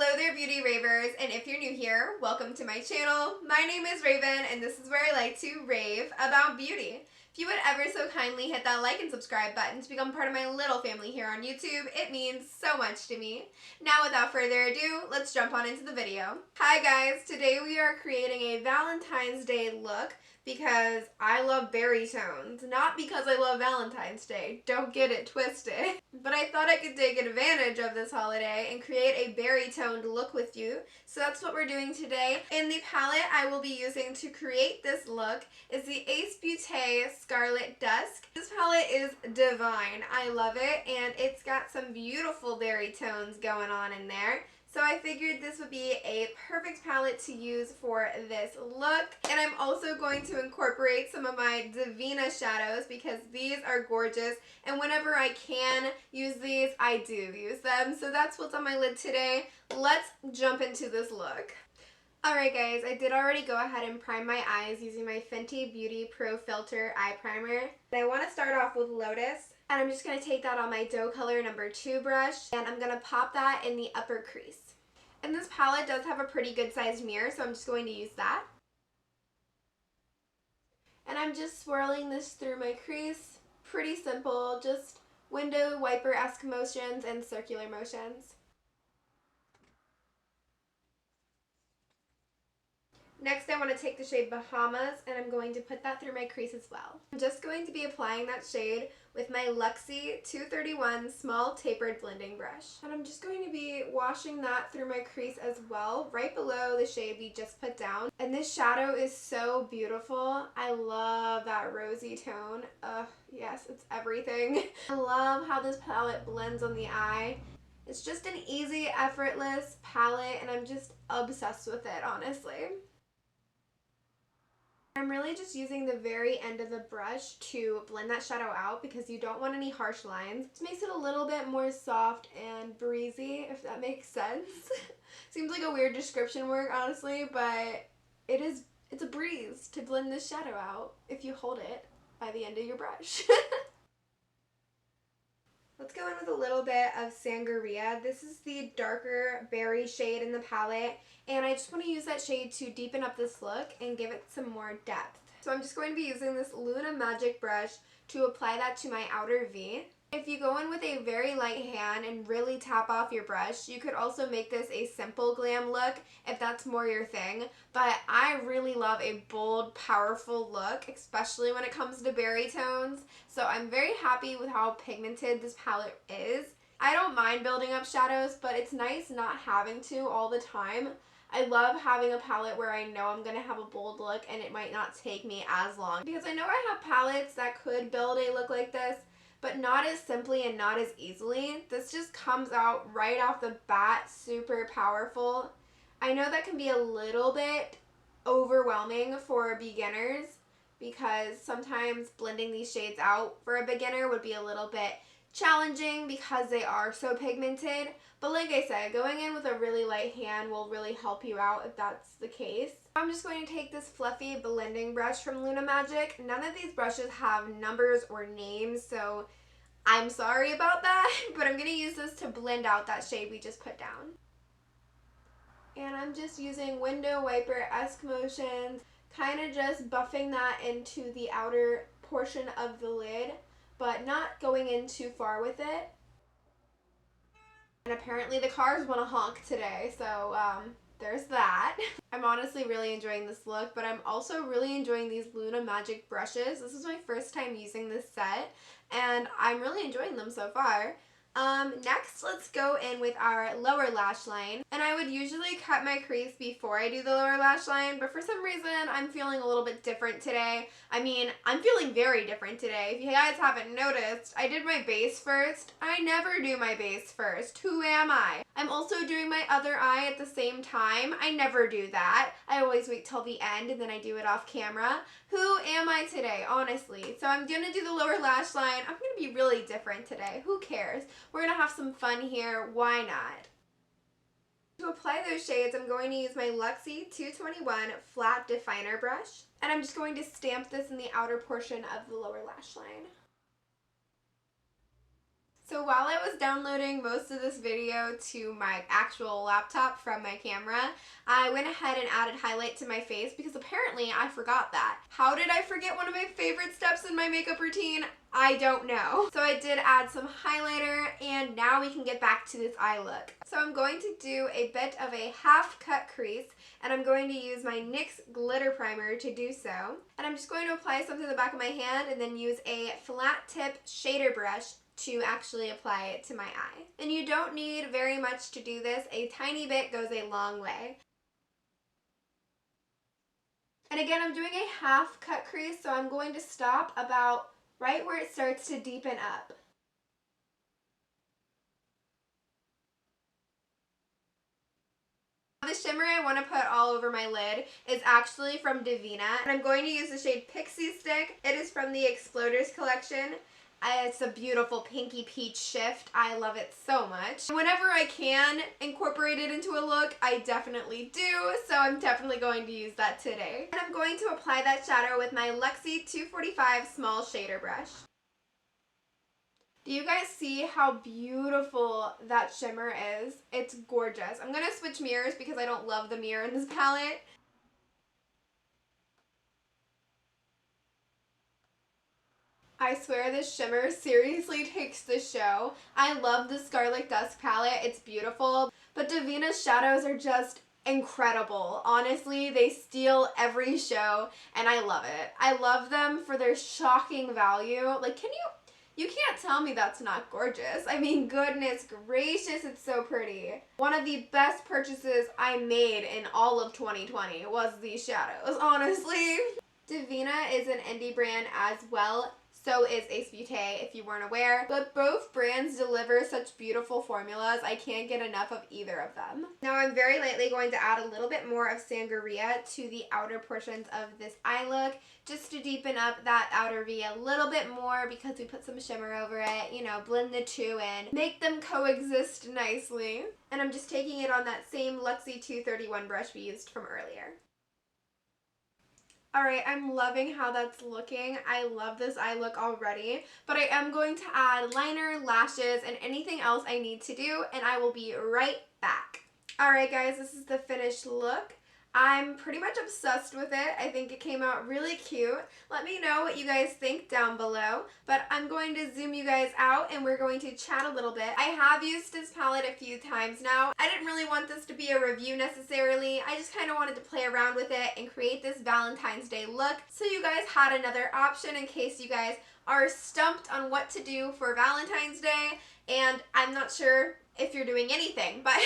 Hello there, beauty ravers, and if you're new here, welcome to my channel. My name is Raven, and this is where I like to rave about beauty. If you would ever so kindly hit that like and subscribe button to become part of my little family here on YouTube, it means so much to me. Now, without further ado, let's jump on into the video. Hi guys, today we are creating a Valentine's Day look because I love berry tones, not because I love Valentine's Day, don't get it twisted. But I thought I could take advantage of this holiday and create a berry toned look with you, so that's what we're doing today. And the palette I will be using to create this look is the Beaute Scarlet Dusk. This palette is divine, I love it, and it's got some beautiful berry tones going on in there. So I figured this would be a perfect palette to use for this look. And I'm also going to incorporate some of my Devinah shadows because these are gorgeous. And whenever I can use these, I do use them. So that's what's on my lid today. Let's jump into this look. Alright guys, I did already go ahead and prime my eyes using my Fenty Beauty Pro Filter Eye Primer. And I want to start off with Lotus. And I'm just going to take that on my dough color number 2 brush, and I'm going to pop that in the upper crease. And this palette does have a pretty good sized mirror, so I'm just going to use that. And I'm just swirling this through my crease. Pretty simple, just window wiper-esque motions and circular motions. Next, I want to take the shade Bahamas, and I'm going to put that through my crease as well. I'm just going to be applying that shade with my Luxie 231 small tapered blending brush. And I'm just going to be washing that through my crease as well, right below the shade we just put down. And this shadow is so beautiful. I love that rosy tone. Yes, it's everything. I love how this palette blends on the eye. It's just an easy, effortless palette, and I'm just obsessed with it, honestly. I'm really just using the very end of the brush to blend that shadow out because you don't want any harsh lines. It makes it a little bit more soft and breezy, if that makes sense. Seems like a weird description word, honestly, but it's a breeze to blend this shadow out if you hold it by the end of your brush. Let's go in with a little bit of Sangria. This is the darker berry shade in the palette, and I just want to use that shade to deepen up this look and give it some more depth. So I'm just going to be using this Luna Magic brush to apply that to my outer V. If you go in with a very light hand and really tap off your brush, you could also make this a simple glam look if that's more your thing. But I really love a bold, powerful look, especially when it comes to berry tones. So I'm very happy with how pigmented this palette is. I don't mind building up shadows, but it's nice not having to all the time. I love having a palette where I know I'm going to have a bold look and it might not take me as long. Because I know I have palettes that could build a look like this, but not as simply and not as easily. This just comes out right off the bat, super powerful. I know that can be a little bit overwhelming for beginners because sometimes blending these shades out for a beginner would be a little bit challenging because they are so pigmented. But like I said, going in with a really light hand will really help you out if that's the case. I'm just going to take this fluffy blending brush from Luna Magic. None of these brushes have numbers or names, so I'm sorry about that, but I'm going to use this to blend out that shade we just put down. And I'm just using window wiper-esque motions, kind of just buffing that into the outer portion of the lid, but not going in too far with it. And apparently the cars want to honk today, so there's that. I'm honestly really enjoying this look, but I'm also really enjoying these Luna Magic brushes. This is my first time using this set, and I'm really enjoying them so far. Next, let's go in with our lower lash line. And I would usually cut my crease before I do the lower lash line, but for some reason, I'm feeling a little bit different today. I mean, I'm feeling very different today. If you guys haven't noticed, I did my base first. I never do my base first. Who am I? I'm also doing my other eye at the same time. I never do that. I always wait till the end and then I do it off camera. Who am I today, honestly? So I'm gonna do the lower lash line. I'm gonna be really different today. Who cares? We're gonna have some fun here. Why not? To apply those shades, I'm going to use my Luxie 221 flat definer brush, and I'm just going to stamp this in the outer portion of the lower lash line. So while I was downloading most of this video to my actual laptop from my camera, I went ahead and added highlight to my face because apparently I forgot that. How did I forget one of my favorite steps in my makeup routine? I don't know. So I did add some highlighter, and now we can get back to this eye look. So I'm going to do a bit of a half cut crease, and I'm going to use my NYX glitter primer to do so. And I'm just going to apply some to the back of my hand and then use a flat tip shader brush to actually apply it to my eye. And you don't need very much to do this. A tiny bit goes a long way. And again, I'm doing a half cut crease, so I'm going to stop about right where it starts to deepen up. The shimmer I want to put all over my lid is actually from Devinah, and I'm going to use the shade Pixy Stick. It is from the Exploders collection. It's a beautiful pinky peach shift. I love it so much. Whenever I can incorporate it into a look, I definitely do, so I'm definitely going to use that today. And I'm going to apply that shadow with my Luxie 245 small shader brush. Do you guys see how beautiful that shimmer is? It's gorgeous. I'm going to switch mirrors because I don't love the mirror in this palette. I swear this shimmer seriously takes the show. I love the Scarlet Dusk palette. It's beautiful. But Devinah's shadows are just incredible. Honestly, they steal every show and I love it. I love them for their shocking value. Like, you can't tell me that's not gorgeous. I mean, goodness gracious, it's so pretty. One of the best purchases I made in all of 2020 was these shadows, honestly. Devinah is an indie brand as well. So is Beaute, if you weren't aware. But both brands deliver such beautiful formulas. I can't get enough of either of them. Now I'm very lightly going to add a little bit more of sangria to the outer portions of this eye look, just to deepen up that outer V a little bit more because we put some shimmer over it, you know, blend the two in, make them coexist nicely. And I'm just taking it on that same Luxie 231 brush we used from earlier. Alright, I'm loving how that's looking. I love this eye look already, but I am going to add liner, lashes, and anything else I need to do, and I will be right back. Alright guys, this is the finished look. I'm pretty much obsessed with it. I think it came out really cute. Let me know what you guys think down below, but I'm going to zoom you guys out and we're going to chat a little bit. I have used this palette a few times now. I didn't really want this to be a review necessarily. I just kind of wanted to play around with it and create this Valentine's Day look so you guys had another option in case you guys are stumped on what to do for Valentine's Day, and I'm not sure if you're doing anything, but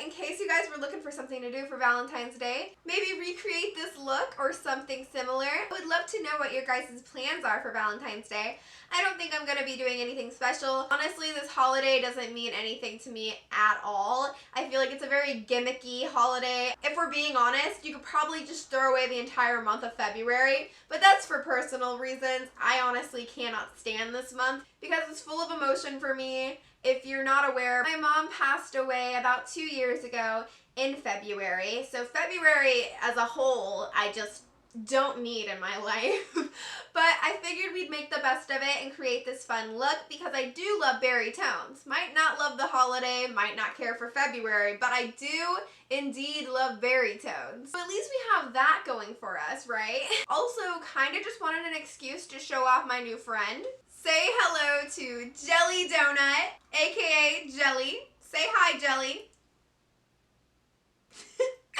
in case you guys were looking for something to do for Valentine's Day, maybe recreate this look or something similar. I would love to know what your guys' plans are for Valentine's Day. I don't think I'm going to be doing anything special. Honestly, this holiday doesn't mean anything to me at all. I feel like it's a very gimmicky holiday. If we're being honest, you could probably just throw away the entire month of February, but that's for personal reasons. I honestly cannot stand this month because it's full of emotion for me. If you're not aware, my mom passed away about 2 years ago in February. So February as a whole, I just don't need in my life. But I figured we'd make the best of it and create this fun look because I do love berry tones. Might not love the holiday, might not care for February, but I do indeed love berry tones. So at least we have that going for us, right? Also, kind of just wanted an excuse to show off my new friend. Say hello to Jelly Donut, aka Jelly. Say hi, Jelly.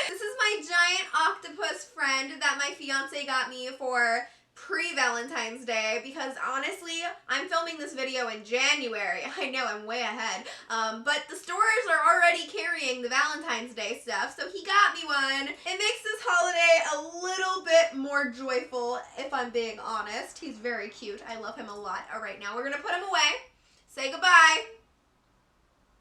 This is my giant octopus friend that my fiance got me for pre-Valentine's Day because honestly, I'm filming this video in January. I know, I'm way ahead. But the stores are already carrying the Valentine's Day stuff, so he got me one. It makes this holiday a little bit more joyful, if I'm being honest. He's very cute. I love him a lot. All right, now we're gonna put him away. Say goodbye.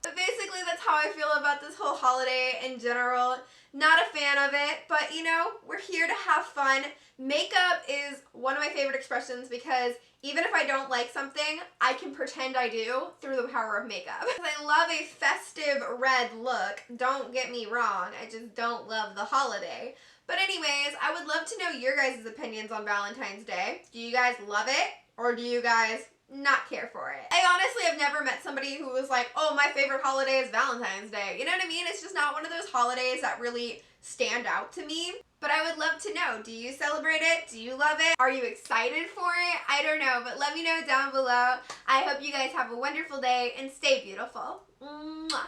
But basically, that's how I feel about this whole holiday in general. Not a fan of it, but you know, we're here to have fun. Makeup is one of my favorite expressions because even if I don't like something, I can pretend I do through the power of makeup. I love a festive red look, don't get me wrong, I just don't love the holiday. But anyways, I would love to know your guys' opinions on Valentine's Day. Do you guys love it? Or do you guys not care for it. I honestly have never met somebody who was like, oh, my favorite holiday is Valentine's Day. You know what I mean? It's just not one of those holidays that really stand out to me. But I would love to know, do you celebrate it? Do you love it? Are you excited for it? I don't know, but let me know down below. I hope you guys have a wonderful day and stay beautiful. Mwah.